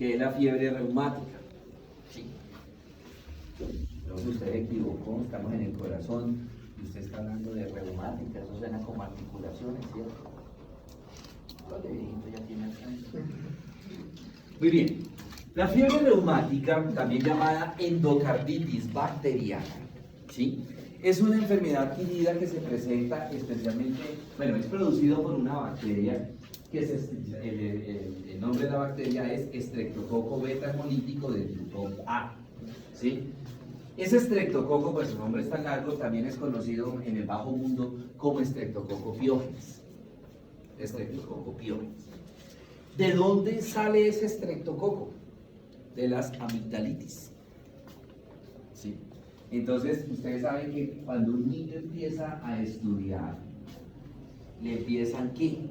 que es la fiebre reumática. Sí. Entonces usted se equivocó, estamos en el corazón y usted está hablando de reumática, eso suena como articulaciones, ¿cierto? Los viejitos ya tienen años. Muy bien. La fiebre reumática, también llamada endocarditis bacteriana, ¿sí? Es una enfermedad adquirida que se presenta especialmente, bueno, es producido por una bacteria que el nombre de la bacteria es Streptococcus beta hemolítico del grupo A, ¿sí? Ese Streptococcus, pues su nombre es tan largo, también es conocido en el bajo mundo como Streptococcus pyogenes. Streptococcus pyogenes. ¿De dónde sale ese Streptococcus? De las amigdalitis. ¿Sí? Entonces, ustedes saben que cuando un niño empieza a estudiar, ¿le empiezan qué?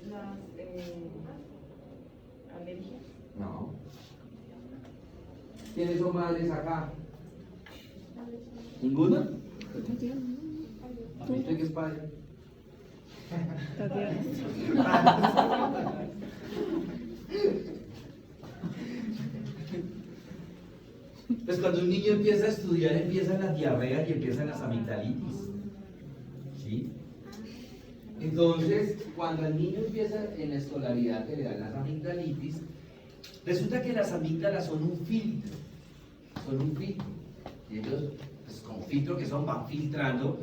Las alergias. No. ¿Quiénes son madres acá? ¿Ninguna? ¿Usted qué es padre? Pues cuando un niño empieza a estudiar, empiezan las diarreas y empiezan las amigdalitis. ¿Sí? Entonces, cuando el niño empieza en la escolaridad que le dan las amigdalitis, resulta que las amígdalas son un filtro. Son un filtro. Y ellos, pues como filtro que son, van filtrando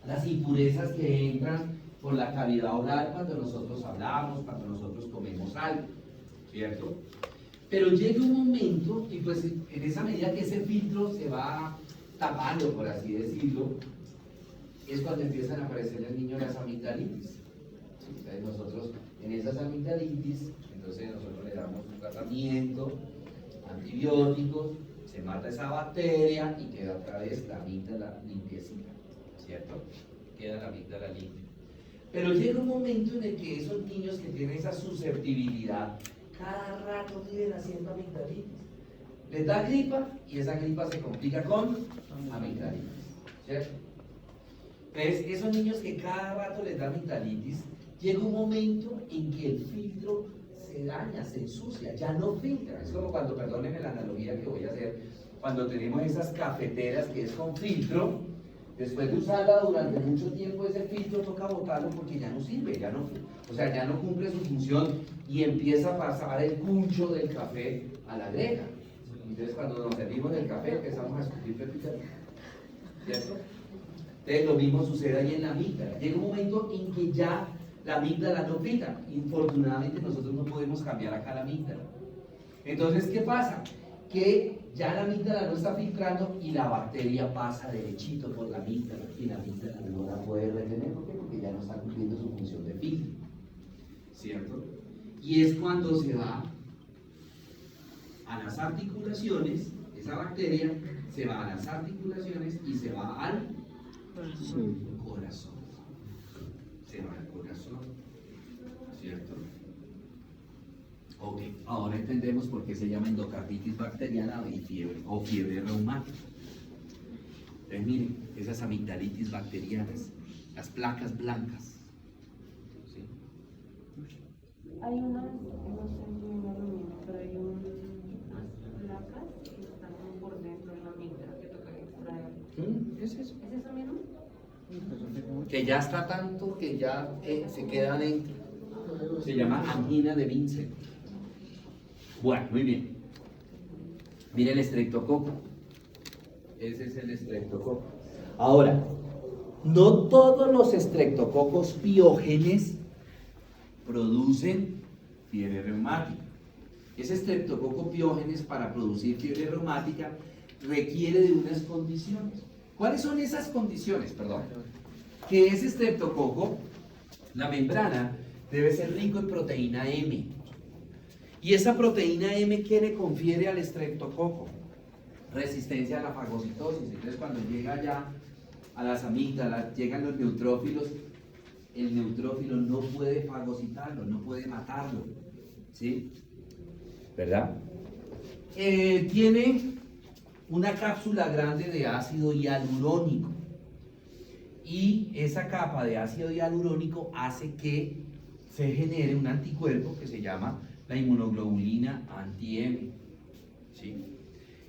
las impurezas que entran por la cavidad oral cuando nosotros hablamos, cuando nosotros comemos algo, ¿cierto? Pero llega un momento, y pues en esa medida que ese filtro se va tapando, por así decirlo, es cuando empiezan a aparecer en el niño las amigdalitis. ¿Sí? Entonces nosotros, en esas amigdalitis, entonces nosotros le damos un tratamiento, antibióticos, se mata esa bacteria y queda otra vez la amígdala limpiecita, ¿cierto? Queda la amígdala limpia. Pero llega un momento en el que esos niños que tienen esa susceptibilidad, cada rato viven haciendo amigdalitis. Les da gripa y esa gripa se complica con amigdalitis, ¿cierto? Entonces, esos niños que cada rato les da amigdalitis, llega un momento en que el filtro se daña, se ensucia, ya no filtra. Es como cuando, perdónenme la analogía que voy a hacer, cuando tenemos esas cafeteras que es con filtro, después de usarla durante mucho tiempo, ese filtro toca botarlo porque ya no sirve, ya no, o sea, ya no cumple su función y empieza a pasar el cuncho del café a la greja. Entonces, cuando nos servimos del café, empezamos a escupir pepita, ¿cierto? Entonces, lo mismo sucede ahí en la amígdala. Llega un momento en que ya la amígdala no filtra. Infortunadamente, nosotros no podemos cambiar acá la amígdala. Entonces, ¿qué pasa? Que ya la amígdala no está filtrando y la bacteria pasa derechito por la amígdala y la amígdala no la puede retener. ¿Por qué? Porque ya no está cumpliendo su función de filtro, ¿cierto? Y es cuando se va a las articulaciones, esa bacteria se va a las articulaciones y se va al corazón. Se va al corazón, ¿cierto? Ok, ahora entendemos por qué se llama endocarditis bacteriana o fiebre reumática. Entonces miren, esas amigdalitis bacterianas, las placas blancas. ¿Sí? Hay unas, no sé si me acuerdo, pero hay unas placas que están por dentro de la amígdala que toca extraer. ¿Qué es eso? ¿Es eso mismo? Que ya está tanto que ya se queda dentro. Se llama angina de Vincent. Bueno, muy bien. Mire el estreptococo. Ese es el estreptococo. Ahora, no todos los estreptococos piógenes producen fiebre reumática. Ese estreptococo piógenes, para producir fiebre reumática, requiere de unas condiciones. ¿Cuáles son esas condiciones? Perdón. Que ese estreptococo, la membrana, debe ser rico en proteína M. Y esa proteína M, ¿qué le confiere al estreptococo? Resistencia a la fagocitosis. Entonces, cuando llega ya a las amígdalas, llegan los neutrófilos, el neutrófilo no puede fagocitarlo, no puede matarlo. ¿Sí? ¿Verdad? Tiene una cápsula grande de ácido hialurónico. Y esa capa de ácido hialurónico hace que se genere un anticuerpo que se llama la inmunoglobulina anti-M. ¿Sí?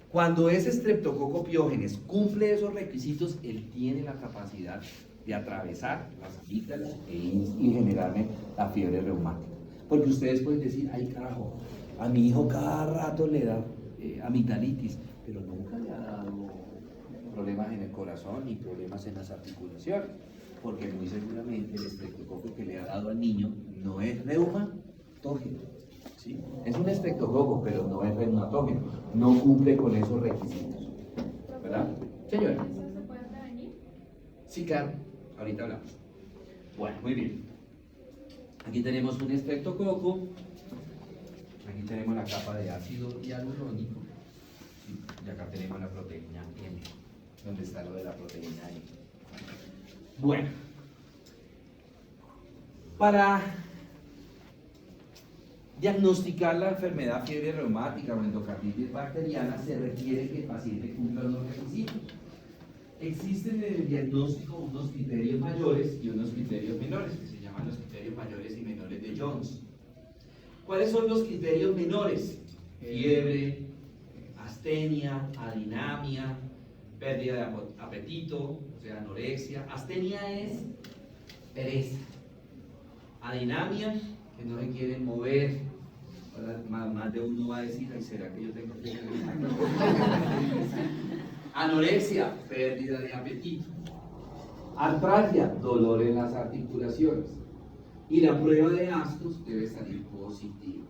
Cuando ese Streptococcus pyogenes cumple esos requisitos, él tiene la capacidad de atravesar las amígdalas y generarme la fiebre reumática. Porque ustedes pueden decir, ay carajo, a mi hijo cada rato le da amigdalitis, pero nunca le ha dado problemas en el corazón ni problemas en las articulaciones, porque muy seguramente el estreptococo que le ha dado al niño no es reumatógeno, ¿sí? Es un estreptococo, pero no es reumatógeno, no cumple con esos requisitos, ¿verdad? Señora. ¿Eso se puede prevenir? Sí, claro, ahorita hablamos. Bueno, muy bien. Aquí tenemos un estreptococo, aquí tenemos la capa de ácido hialurónico, ¿sí? Y acá tenemos la proteína M, donde está lo de la proteína M. Bueno, para diagnosticar la enfermedad fiebre reumática o endocarditis bacteriana se requiere que el paciente cumpla unos requisitos. Existen en el diagnóstico unos criterios mayores y unos criterios menores, que se llaman los criterios mayores y menores de Jones. ¿Cuáles son los criterios menores? Fiebre, astenia, adinamia, pérdida de apetito, o sea, anorexia. Astenia es pereza. Adinamia, que no se quieren mover. Ahora, más de uno va a decir, ay, ¿será que yo tengo que anorexia, pérdida de apetito. Artralgia, dolor en las articulaciones. Y la prueba de Astos debe salir positiva,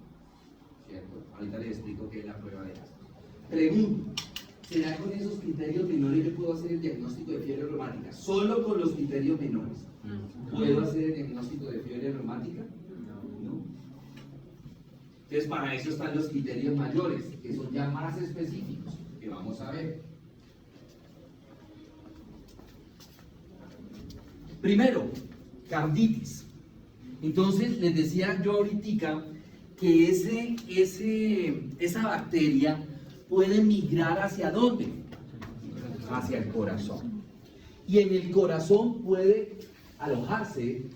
¿cierto? Ahorita les explico qué es la prueba de Astos. Pregunto, ¿será con esos criterios menores yo puedo hacer el diagnóstico de fiebre reumática? Solo con los criterios menores. ¿Puedo hacer el diagnóstico de fiebre reumática? No. Entonces, para eso están los criterios mayores, que son ya más específicos, que vamos a ver. Primero, carditis. Entonces, les decía yo ahorita que esa bacteria puede migrar ¿hacia dónde? Hacia el corazón. Y en el corazón puede alojarse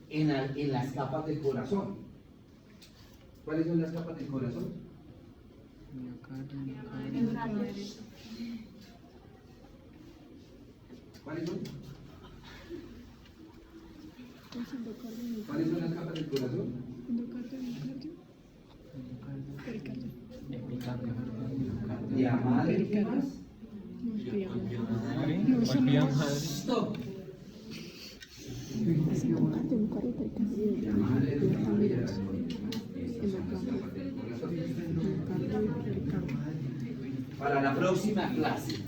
en las capas del corazón. ¿Cuáles son las capas del corazón? ¿Cuáles son? ¿Cuáles son las capas del corazón? Diamadre, ¿qué más? Stop. Diamadre, para la próxima clase,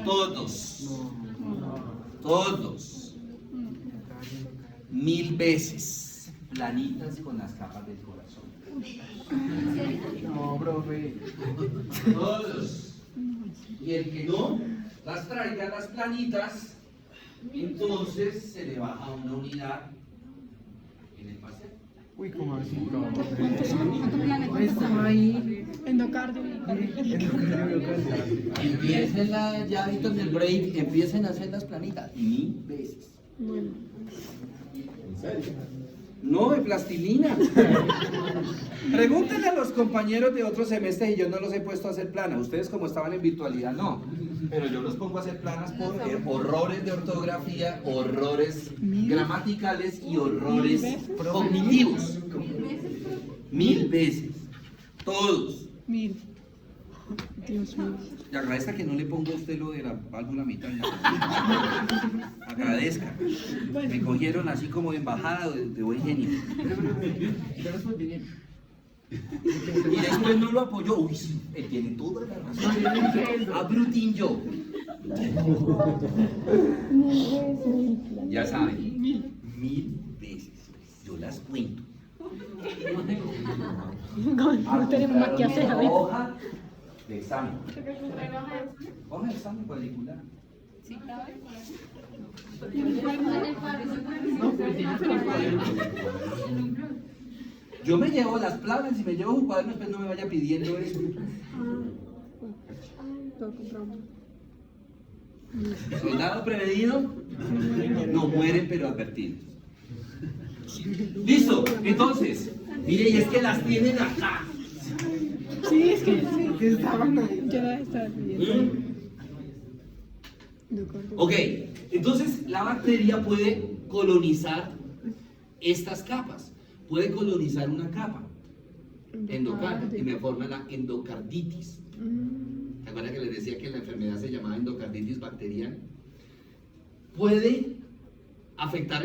todos, 1000 veces, planitas con las capas del corazón. No, profe. Todos. Y el que no las traiga las planitas, entonces se le baja una unidad en el paciente. Uy, ¿cómo así? Está ahí. Endocardio. Empiecen ya ahorita en el break, empiecen a hacer las planitas 1000 veces. Bueno. ¿En serio? No, de plastilina. Pregúntenle a los compañeros de otros semestres y yo no los he puesto a hacer planas. Ustedes como estaban en virtualidad, no. Pero yo los pongo a hacer planas por horrores de ortografía, horrores gramaticales y horrores cognitivos. 1000 veces. Todos. 1000. Dios mío. Y agradezca que no le ponga a usted lo de la válvula mitad. Agradezca. Me cogieron así como de embajada de buen genio. Y después no lo apoyó. Uy, sí, él tiene toda la razón. A Brutín yo. Ya saben. 1000 veces. Yo las cuento. No tenemos más que hacer, a ver. Hoja de examen. Hoja de examen cuadricular. Yo me llevo las planas, si me llevo un cuaderno, después no me vaya pidiendo eso. Todo compramos. Soldado prevenido, no mueren pero advertidos. Listo, entonces, mire, y es que las tienen acá. Sí, es que estaban ahí. Yo la estaba viendo. Ok, entonces la bacteria puede colonizar estas capas. Puede colonizar una capa endocardia y me forma la endocarditis. ¿Se acuerdan que les decía que la enfermedad se llamaba endocarditis bacteriana? Puede afectar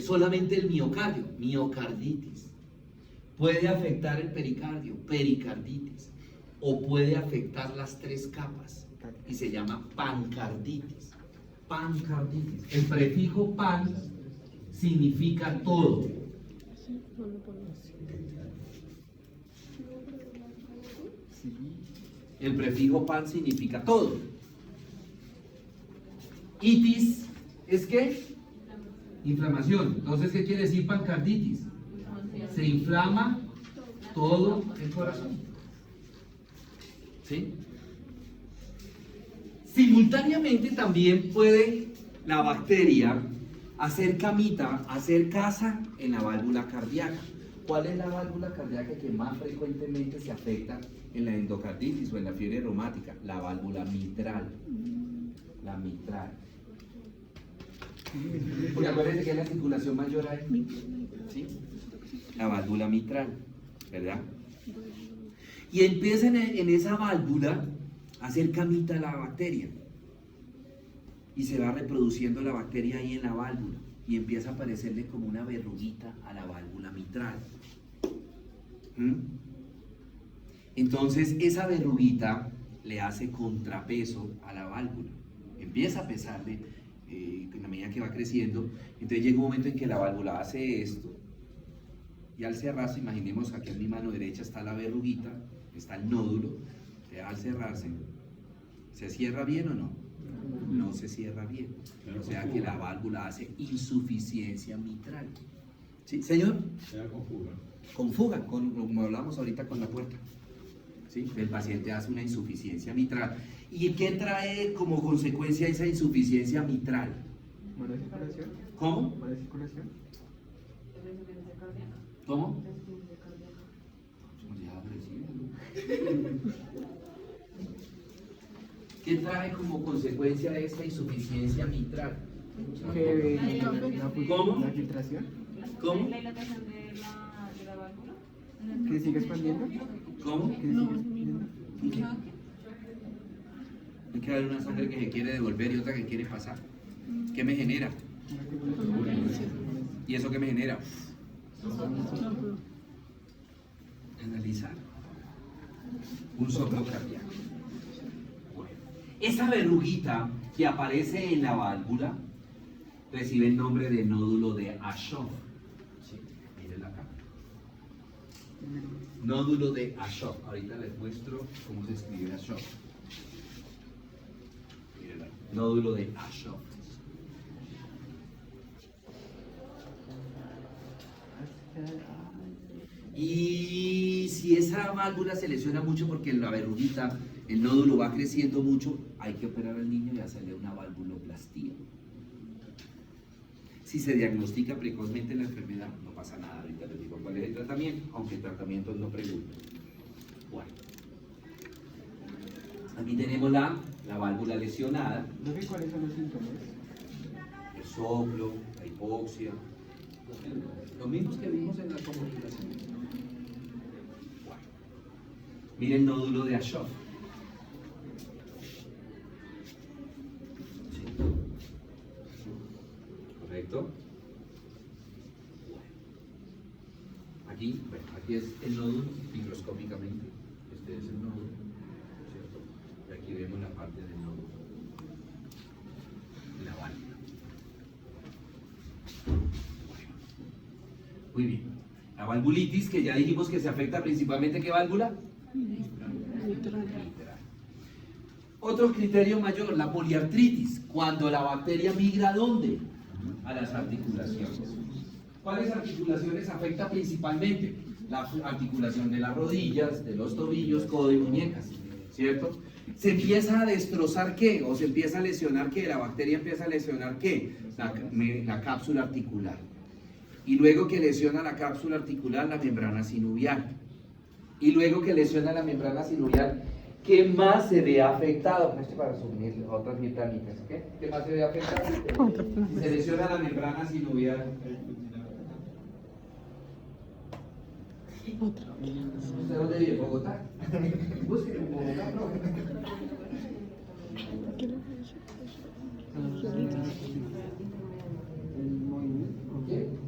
solamente el miocardio, miocarditis. Puede afectar el pericardio, pericarditis. O puede afectar las tres capas y se llama pancarditis. Pancarditis. El prefijo pan significa todo. El prefijo pan significa todo. Itis es ¿qué? Inflamación. Entonces, ¿qué quiere decir pancarditis? Se inflama todo el corazón. ¿Sí? Simultáneamente también puede la bacteria hacer camita, hacer casa en la válvula cardíaca. ¿Cuál es la válvula cardíaca que más frecuentemente se afecta en la endocarditis o en la fiebre reumática? La válvula mitral. La mitral. Porque acuérdense que es la circulación mayor ahí. ¿Sí? La válvula mitral, ¿verdad? Y empieza en esa válvula a hacer camita la bacteria. Y se va reproduciendo la bacteria ahí en la válvula. Y empieza a aparecerle como una verruguita a la válvula mitral. Entonces esa verruguita le hace contrapeso a la válvula. Empieza a pesarle en la medida que va creciendo. Entonces llega un momento en que la válvula hace esto. Y al cerrarse, imaginemos aquí en mi mano derecha está la verruguita, está el nódulo. Al cerrarse, ¿se cierra bien o no? No se cierra bien. O sea que la válvula hace insuficiencia mitral. ¿Sí, señor? Con fuga, como hablamos ahorita con la puerta. ¿Sí? El paciente hace una insuficiencia mitral. ¿Y qué trae como consecuencia esa insuficiencia mitral? ¿Mala circulación? ¿Cómo? ¿Mala circulación? ¿Cómo? ¿Qué trae como consecuencia esa insuficiencia mitral? ¿Cómo? ¿La filtración? ¿Cómo? La dilatación de la válvula. ¿Que sigue expandiendo? ¿Cómo? ¿Que sigue expandiendo? Hay que haber una sangre que se quiere devolver y otra que quiere pasar. ¿Qué me genera? ¿Y eso qué me genera? Analizar. Un soplo cardíaco. Bueno, esa verruguita que aparece en la válvula recibe el nombre de nódulo de Aschoff. Sí, miren acá. Nódulo de Aschoff. Ahorita les muestro cómo se escribe Aschoff. Miren acá. Nódulo de Aschoff. Y si esa válvula se lesiona mucho porque la verruguita, el nódulo va creciendo mucho, hay que operar al niño y hacerle una valvuloplastía. Si se diagnostica precozmente la enfermedad, no pasa nada. Ahorita les digo cuál es el tratamiento, aunque el tratamiento no pregunta. Bueno, aquí tenemos la válvula lesionada, ¿No sé cuáles son los síntomas? el soplo, la hipoxia, los mismos que vimos en la comunicación. Bueno, miren el nódulo de Aschoff. Sí. ¿Correcto? Aquí, bueno, aquí es el nódulo microscópicamente. Este es el nódulo, ¿cierto? Y aquí vemos la parte del nódulo, la válvula. Muy bien. La valvulitis, que ya dijimos que se afecta principalmente, ¿qué válvula? Mitral. Otro criterio mayor, la poliartritis, cuando la bacteria migra ¿a dónde? A las articulaciones. ¿Cuáles articulaciones afecta principalmente? La articulación de las rodillas, de los tobillos, codo y muñecas, ¿cierto? ¿Se empieza a destrozar qué? ¿O se empieza a lesionar qué? La bacteria empieza a lesionar qué? La cápsula articular. y luego que lesiona la cápsula articular, la membrana sinovial. Y luego que lesiona la membrana sinovial, ¿qué más se ve afectado? Esto para asumir otras membranitas, ¿ok? ¿Qué más se ve afectado? Se lesiona la membrana sinovial. ¿Usted dónde vive? ¿Bogotá? Búsquelo en Bogotá, no. ¿Qué?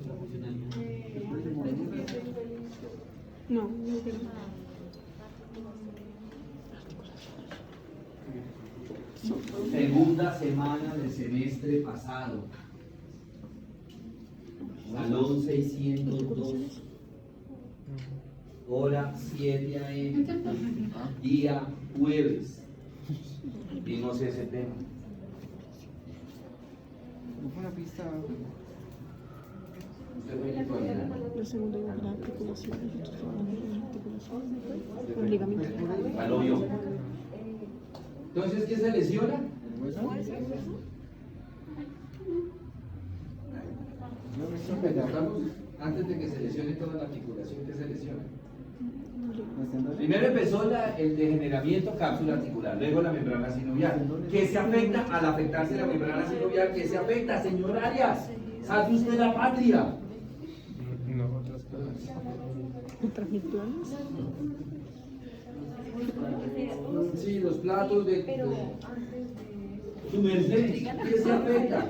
No, Segunda semana del semestre pasado. Salón 602. Hora 7 AM. Día jueves. Vimos ese tema. Una pista. ¿Usted fue virtualidad? la segunda igual la articulación, el ligamento. Ah, lo vio. Entonces, ¿qué se lesiona? Recordamos, antes de que se lesione toda la articulación, ¿qué se lesiona? Primero empezó el degeneramiento cápsula articular, luego la membrana sinovial. ¿Qué se afecta? Al afectarse la membrana sinovial, ¿qué se afecta, señor Arias? ¿Sabe usted la patria? No, otras cosas. ¿Otras mil planes? Sí, los platos de... Su merced, ¿qué se afecta?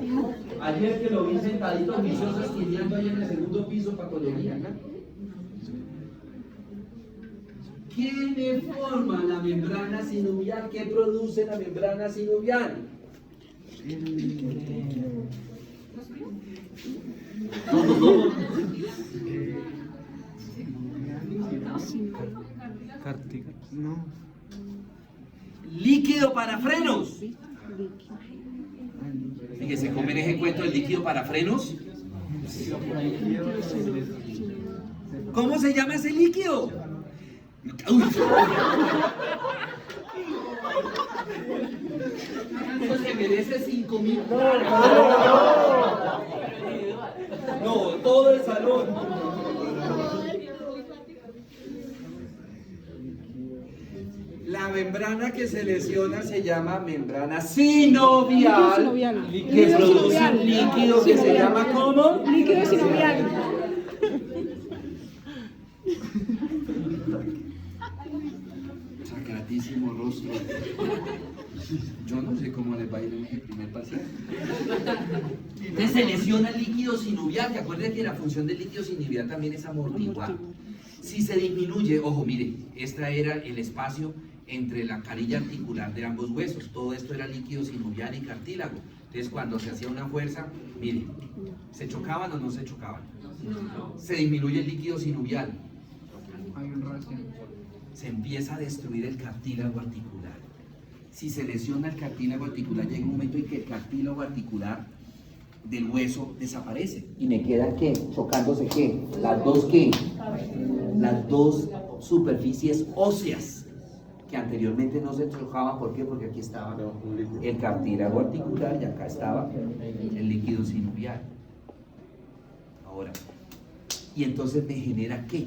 Ayer que lo vi sentadito vicioso escribiendo ahí en el segundo piso patología. ¿Quién deforma la membrana sinovial? ¿Qué produce la membrana sinovial? No. Líquido para frenos. Fíjese, ¿cómo ese cuento del líquido para frenos? ¿Cómo se llama ese líquido? Uy. Se merece 5.000. No, todo el salón. La membrana que se lesiona se llama membrana sinovial, que produce un líquido que se llama ¿cómo? Líquido sinovial. Sacratísimo rostro. Yo no sé cómo les va a ir en el primer paciente. Entonces se lesiona el líquido sinovial, que acuérdense que la función del líquido sinovial también es amortiguar. Si se disminuye, ojo, mire, este era el espacio entre la carilla articular de ambos huesos. Todo esto era líquido sinovial y cartílago. Entonces cuando se hacía una fuerza, mire, ¿se chocaban o no se chocaban? Se disminuye el líquido sinovial. Hay un racio. Se empieza a destruir el cartílago articular. Si se lesiona el cartílago articular, llega un momento en que el cartílago articular del hueso desaparece. ¿Y me quedan qué? ¿Chocándose qué? ¿Las dos qué? Las dos superficies óseas que anteriormente no se chocaban. ¿Por qué? Porque aquí estaba el cartílago articular y acá estaba el líquido sinovial. Ahora, ¿y entonces me genera qué?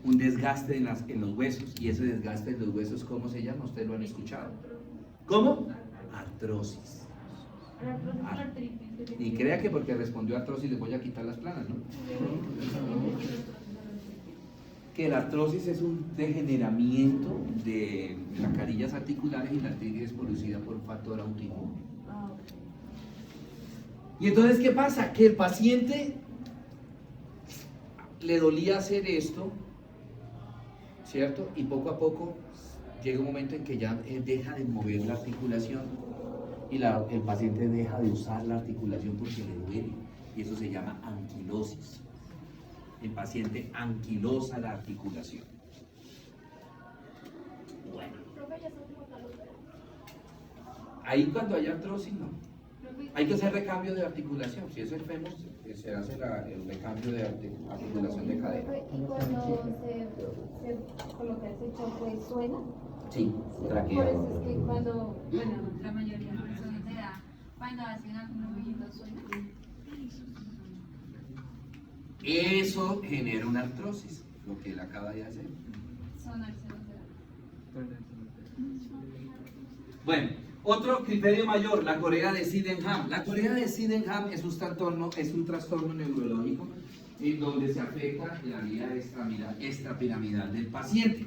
Un desgaste en los huesos. Y ese desgaste en los huesos, ¿cómo se llama? Ustedes lo han escuchado. ¿Cómo? Artrosis. Y crea que porque respondió artrosis les voy a quitar las planas, ¿no? Que la artrosis es un degeneramiento de las carillas articulares y la artritis es producida por un factor autoinmune. Y entonces, ¿qué pasa? Que el paciente le dolía hacer esto, ¿cierto? Y poco a poco llega un momento en que ya deja de mover la articulación y el paciente deja de usar la articulación porque le duele. Y eso se llama anquilosis. El paciente anquilosa la articulación. Bueno. Ahí cuando hay artrosis, no. Hay que hacer recambio de articulación. Si es el fémur, se hace el recambio de articulación de cadera. ¿Y cuando se coloca ese chopo suena? Sí, Por traquea. eso es que cuando... Bueno, la mayoría de personas de edad, cuando hacen algún movimiento suena. Eso genera una artrosis, lo que él acaba de hacer. Sonarse no será. Bueno, otro criterio mayor, la corea de Sydenham. La corea de Sydenham es un trastorno neurológico en donde se afecta la vía extrapiramidal del paciente.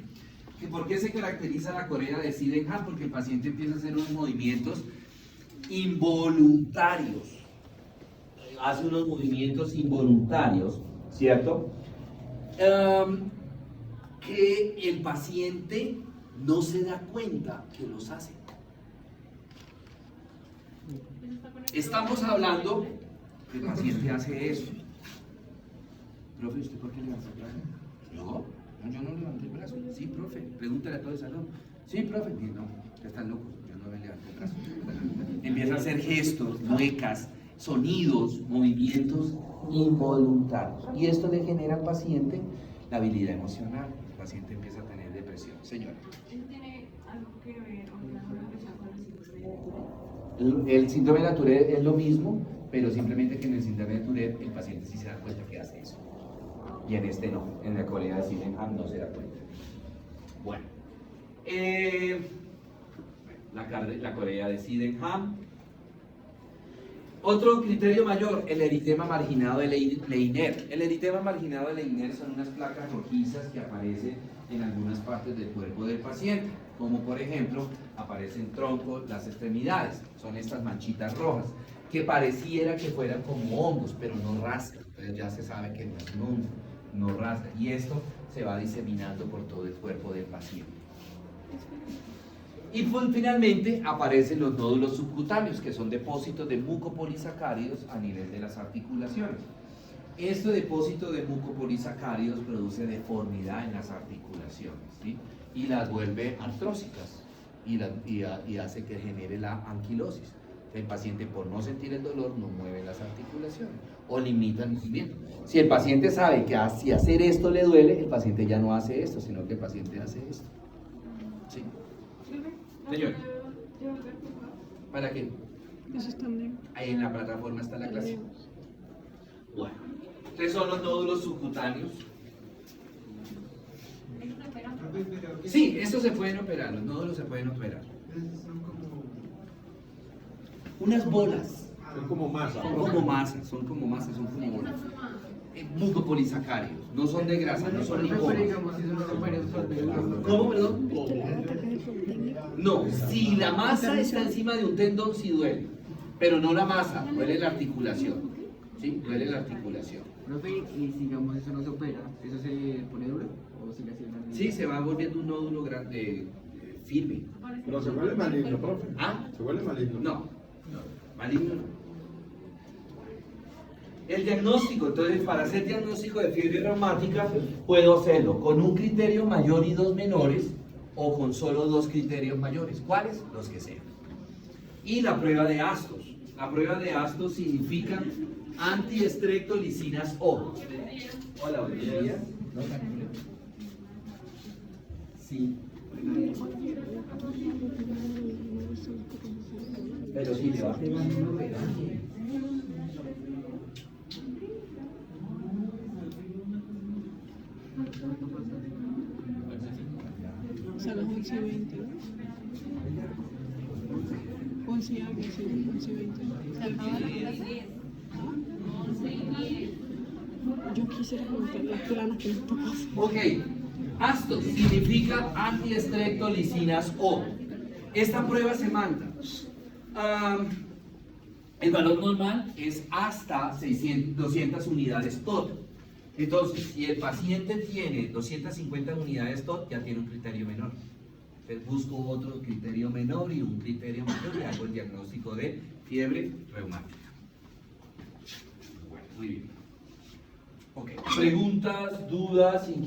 ¿Por qué se caracteriza la corea de Sydenham? Porque el paciente empieza a hacer unos movimientos involuntarios. Hace unos movimientos involuntarios, ¿cierto? Que el paciente no se da cuenta que los hace. Estamos hablando que el paciente hace eso. Profe, ¿usted por qué levanta el brazo? Yo no levanté el brazo. Sí, profe, pregúntale a todo el salón. Sí, profe. Y no, están locos, yo no me levanté el brazo. Empieza a hacer gestos, muecas, sonidos, movimientos involuntarios. Y esto le genera al paciente la habilidad emocional. El paciente empieza a tener depresión. Señora. ¿Eso tiene algo que ver o una relación con el síndrome de Tourette? El síndrome de Tourette es lo mismo, pero simplemente que en el síndrome de Tourette el paciente sí se da cuenta que hace eso. Y en este no, en la corea de Sydenham no se da cuenta. Bueno, la corea de Sydenham. Otro criterio mayor, el eritema marginado de Leiner. El eritema marginado de Leiner son unas placas rojizas que aparecen en algunas partes del cuerpo del paciente, como por ejemplo aparecen troncos, las extremidades, son estas manchitas rojas, que pareciera que fueran como hongos, pero no rascan, entonces ya se sabe que no es un hongo, no rasca, y esto se va diseminando por todo el cuerpo del paciente. Y finalmente aparecen los nódulos subcutáneos, que son depósitos de mucopolisacáridos a nivel de las articulaciones. Este depósito de mucopolisacáridos produce deformidad en las articulaciones, ¿sí? Y las vuelve artrósicas y hace que genere la anquilosis. El paciente, por no sentir el dolor, no mueve las articulaciones o limita el movimiento. Si el paciente sabe que si hacer esto le duele, el paciente ya no hace esto, sino que el paciente hace esto. ¿Sí? Señor. ¿Para qué? Eso está bien. Ahí en la plataforma está la clase. Bueno, ¿qué son los nódulos subcutáneos? Sí, estos se pueden operar, los nódulos se pueden operar. Son como... Unas bolas. Son como masa. Son como bolas. Mucopolisacáridos. No son de grasa, no son lipomas. ¿Cómo, perdón? No, si la masa está encima de un tendón, sí duele. Pero no la masa, duele la articulación. ¿Sí? Duele la articulación. Profe, y si digamos eso no se opera, ¿eso se pone duro o sigue haciendo? Sí, se va volviendo un nódulo grande, firme. Pero se vuelve maligno, profe. ¿Ah? Se vuelve maligno. No, maligno no. El diagnóstico, entonces, para hacer diagnóstico de fiebre reumática, puedo hacerlo con un criterio mayor y dos menores, o con solo dos criterios mayores. ¿Cuáles? Los que sean. Y la prueba de Astos. La prueba de Astos significa antiestreptolicinas O. Hola, buenos días. ¿No, tranquilo? Sí. Pero si le va a pegar un operaje. O sea, las 11:20, ¿no? 11 algo, sí, 11:20. Yo quisiera preguntarle a planas que nos toca hacer. Ok, Astos significa antiestreptolicinas O. Esta prueba se manda. El valor normal es hasta 200 unidades TOT. Entonces, si el paciente tiene 250 unidades TOT, ya tiene un criterio menor. Entonces busco otro criterio menor y un criterio mayor y hago el diagnóstico de fiebre reumática. Bueno, muy bien. Ok, preguntas, dudas, inquietudes.